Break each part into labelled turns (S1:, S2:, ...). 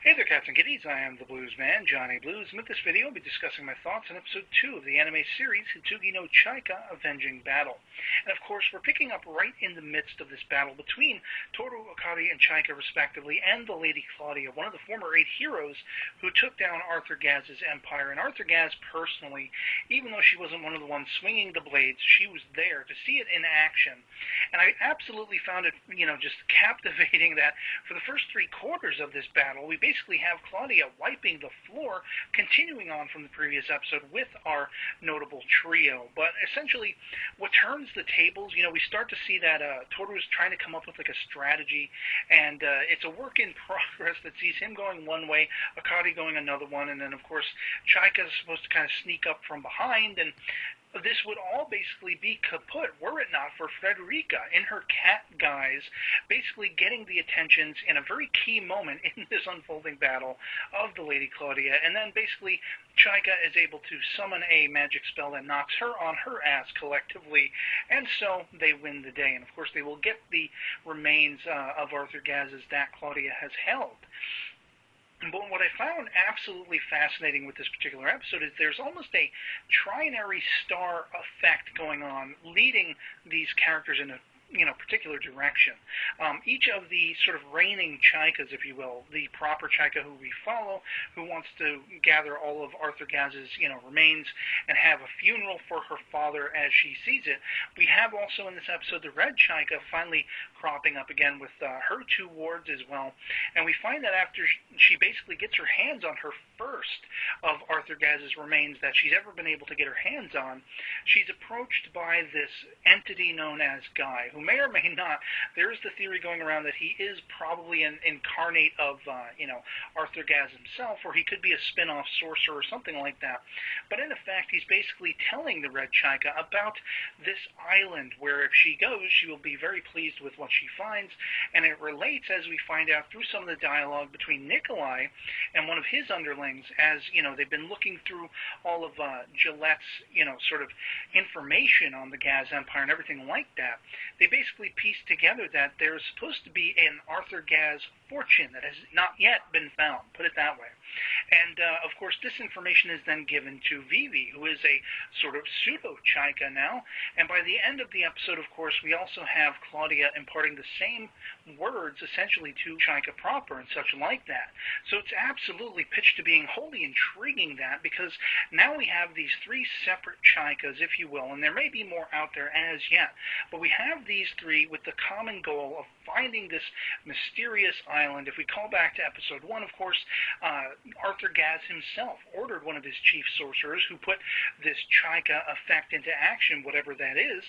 S1: Hey there, Cats and Kitties. I am the Blues Man, Johnny Blues, and with this video I'll be discussing my thoughts on Episode 2 of the anime series Hitsugi no Chaika Avenging Battle. And of course, we're picking up right in the midst of this battle between Toru, Akari, and Chaika respectively, and the Lady Claudia, one of the former 8 heroes who took down Arthur Gaz's empire. And Arthur Gaz personally, even though she wasn't one of the ones swinging the blades, she was there to see it in action. And I absolutely found it, just captivating that for the first 3/4 of this battle, we basically have Claudia wiping the floor, continuing on from the previous episode with our notable trio. But essentially, what turns the tables, we start to see that Toru is trying to come up with like a strategy, and it's a work in progress that sees him going one way, Akari going another one, and then of course Chaika is supposed to kind of sneak up from behind, and this would all basically be kaput were it not for Frederica in her cat guise, basically getting the attentions in a very key moment in this unfolding battle of the Lady Claudia, and then basically Chaika is able to summon a magic spell that knocks her on her ass collectively, and so they win the day. And of course they will get the remains of Arthur Gaz's that Claudia has held. But what I found absolutely fascinating with this particular episode is there's almost a trinary star effect going on, leading these characters in a particular direction. Each of the sort of reigning Chaikas, if you will, the proper Chaika who we follow, who wants to gather all of Arthur Gaz's, remains and have a funeral for her father as she sees it. We have also in this episode the red Chaika finally cropping up again with her 2 wards as well. And we find that after she basically gets her hands on her first of Arthur Gaz's remains that she's ever been able to get her hands on, she's approached by this entity known as Guy, who may or may not, there is the theory going around that he is probably an incarnate of, Arthur Gaz himself, or he could be a spin-off sorcerer or something like that. But in effect, he's basically telling the Red Chaika about this island where if she goes, she will be very pleased with what she finds, and it relates, as we find out through some of the dialogue between Nikolai and one of his underlings, as, they've been looking through all of Gillette's, sort of information on the Gaz Empire and everything like that. They basically pieced together that there's supposed to be an Arthur Gaz fortune that has not yet been found, put it that way. And, of course, this information is then given to Vivi, who is a sort of pseudo-Chaika now. And by the end of the episode, of course, we also have Claudia imparting the same words, essentially, to Chaika proper and such like that. So it's absolutely pitched to being wholly intriguing that, because now we have these 3 separate Chaikas, if you will, and there may be more out there as yet. But we have these 3 with the common goal of finding this mysterious island. If we call back to episode 1, of course, Arthur Gaz himself ordered one of his chief sorcerers, who put this Chaika effect into action, whatever that is,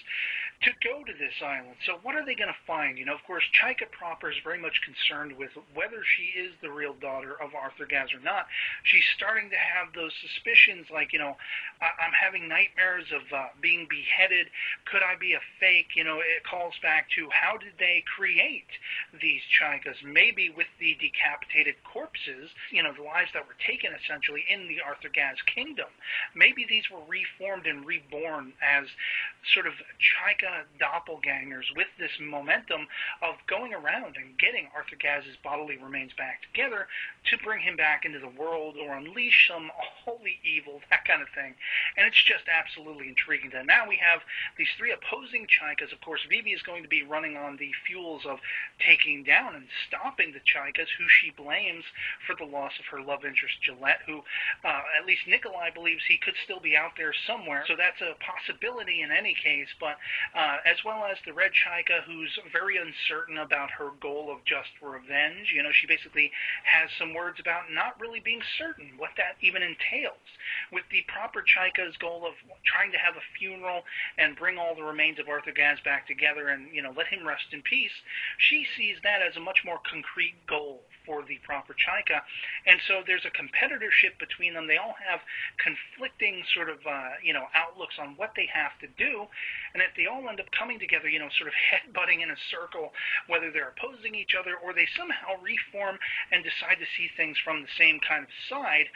S1: to go to this island. So what are they going to find? Of course, Chaika proper is very much concerned with whether she is the real daughter of Arthur Gaz or not. She's starting to have those suspicions, like, I'm having nightmares of being beheaded. Could I be a fake? It calls back to how did they create these Chaikas? Maybe with the decapitated corpses, the lives that were taken essentially in the Arthur Gaz kingdom. Maybe these were reformed and reborn as sort of Chaika doppelgangers with this momentum of going around and getting Arthur Gaz's bodily remains back together to bring him back into the world or unleash some holy evil, that kind of thing. And it's just absolutely intriguing that now we have these 3 opposing Chaikas. Of course, Vivi is going to be running on the fuels of taking down and stopping the Chaikas, who she blames for the loss of her love interest Gillette, who at least Nikolai believes he could still be out there somewhere. So that's a possibility in any case. But as well as the Red Chaika, who's very uncertain about her goal of just revenge. She basically has some words about not really being certain what that even entails. With the proper Chaika's goal of trying to have a funeral and bring all the remains of Arthur Gaz back together and, let him rest in peace, she sees that as a much more concrete goal for the proper Chaika. And so there's a competitorship between them. They all have conflicting sort of, outlooks on what they have to do. And if they all end up coming together, sort of headbutting in a circle, whether they're opposing each other or they somehow reform and decide to see things from the same kind of side,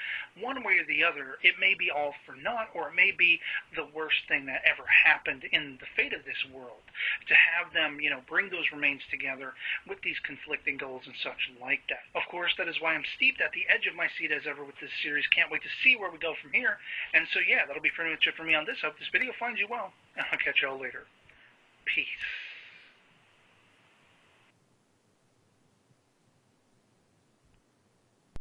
S1: one way or the other, it may be all for naught, or it may be the worst thing that ever happened in the fate of this world, to have them, bring those remains together with these conflicting goals and such like that. Yeah, of course, that is why I'm steeped at the edge of my seat as ever with this series. Can't wait to see where we go from here. And so, yeah, that'll be pretty much it for me on this. I hope this video finds you well. I'll catch y'all later. Peace.